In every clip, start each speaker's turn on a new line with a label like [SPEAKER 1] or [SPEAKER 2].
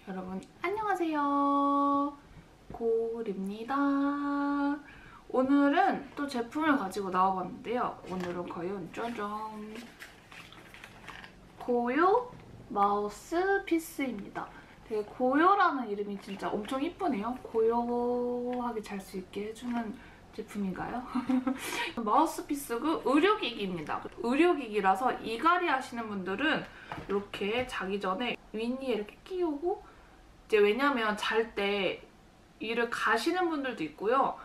[SPEAKER 1] 여러분 안녕하세요, 고울입니다. 오늘은 또 제품을 가지고 나와봤는데요. 오늘은 과연 짜잔, 고요 마우스 피스입니다. 되게 고요라는 이름이 진짜 엄청 이쁘네요. 고요하게 잘 수 있게 해주는 제품인가요? 마우스피스고 의료기기입니다. 의료기기라서 이갈이 하시는 분들은 이렇게 자기 전에 윗니에 이렇게 끼우고, 이제 왜냐면 잘 때 이를 가시는 분들도 있고요.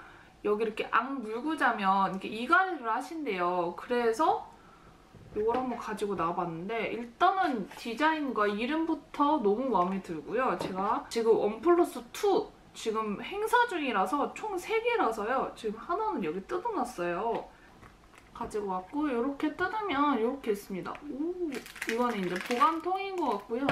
[SPEAKER 1] 여기 이렇게 앙 물고 자면 이렇게 이갈이를 하신대요. 그래서 이걸 한번 가지고 나와봤는데, 일단은 디자인과 이름부터 너무 마음에 들고요. 제가 지금 원 플러스 2 지금 행사 중이라서 총 3개라서요. 지금 하나는 여기 뜯어놨어요. 가지고 왔고, 이렇게 뜯으면 이렇게 있습니다. 오, 이거는 이제 보관통인 것 같고요.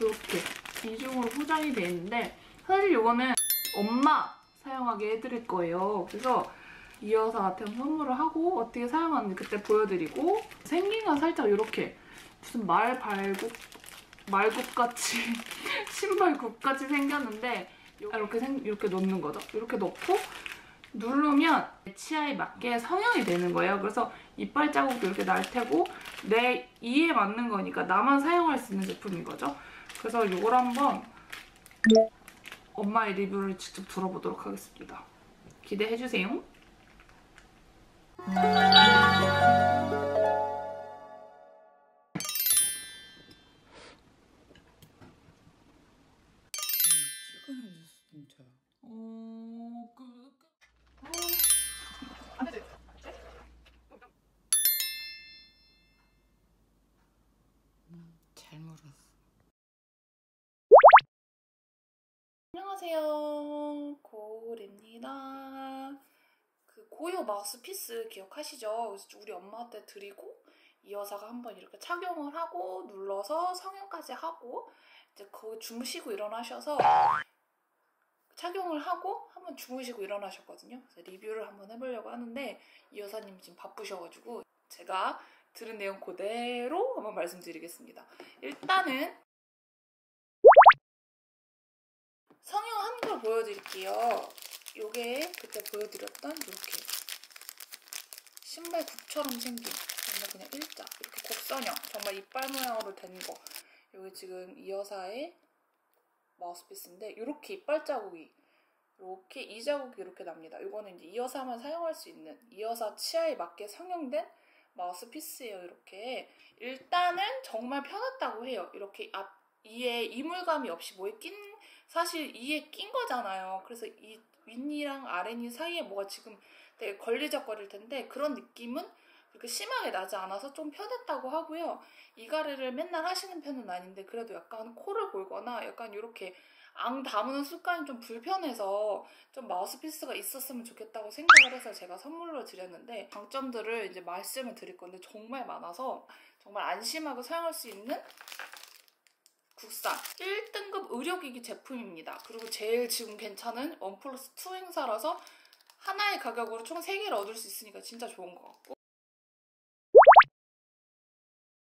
[SPEAKER 1] 이렇게 이중으로 포장이 돼 있는데, 사실 이거는 엄마 사용하게 해드릴 거예요. 그래서 이 여사한테 선물을 하고 어떻게 사용하는지 그때 보여드리고, 생긴 건 살짝 이렇게 무슨 말굽같이 신발굽같이 생겼는데, 이렇게 넣는 거죠. 이렇게 넣고 누르면 내 치아에 맞게 성형이 되는 거예요. 그래서 이빨 자국도 이렇게 날 테고 내 이에 맞는 거니까 나만 사용할 수 있는 제품인 거죠. 그래서 이걸 한번 엄마의 리뷰를 직접 들어보도록 하겠습니다. 기대해주세요.
[SPEAKER 2] 진짜.
[SPEAKER 1] 안 되지?
[SPEAKER 2] 잘 물었어.
[SPEAKER 1] 안녕하세요, 고울입니다. 그 고요 마우스피스 기억하시죠? 그래서 우리 엄마한테 드리고 이 여사가 한번 이렇게 착용을 하고 눌러서 성형까지 하고 이제 거기 주무시고 일어나셔서 착용을 하고 한번 주무시고 일어나셨거든요. 그래서 리뷰를 한번 해보려고 하는데 이 여사님이 지금 바쁘셔가지고 제가 들은 내용 그대로 한번 말씀드리겠습니다. 일단은 성형한 걸 보여드릴게요. 요게 그때 보여드렸던 이렇게 신발 굽처럼 생긴, 정말 그냥 일자 이렇게 곡선형, 정말 이빨 모양으로 된 거. 여기 지금 이 여사의 마우스피스인데 이렇게 이빨 자국이 이렇게 이 자국이 이렇게 납니다. 이거는 이제 이 여사만 사용할 수 있는 이 여사 치아에 맞게 성형된 마우스피스예요. 이렇게 일단은 정말 편했다고 해요. 이렇게 앞 이에 이물감이 없이 뭐에 사실 이에 낀 거잖아요. 그래서 이 윗니랑 아랫니 사이에 뭐가 지금 되게 걸리적거릴 텐데 그런 느낌은 그렇게 심하게 나지 않아서 좀 편했다고 하고요. 이갈이를 맨날 하시는 편은 아닌데 그래도 약간 코를 골거나 약간 이렇게 앙 다무는 습관이 좀 불편해서 좀 마우스피스가 있었으면 좋겠다고 생각을 해서 제가 선물로 드렸는데, 장점들을 이제 말씀을 드릴 건데 정말 많아서 정말 안심하고 사용할 수 있는 국산 1등급 의료기기 제품입니다. 그리고 제일 지금 괜찮은 원 플러스 2 행사라서 하나의 가격으로 총 3개를 얻을 수 있으니까 진짜 좋은 것 같고.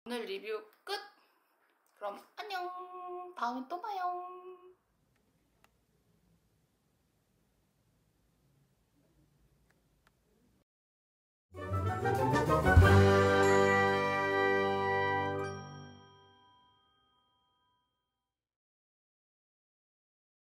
[SPEAKER 1] 오늘 리뷰 끝! 그럼 안녕! 다음에 또 봐요!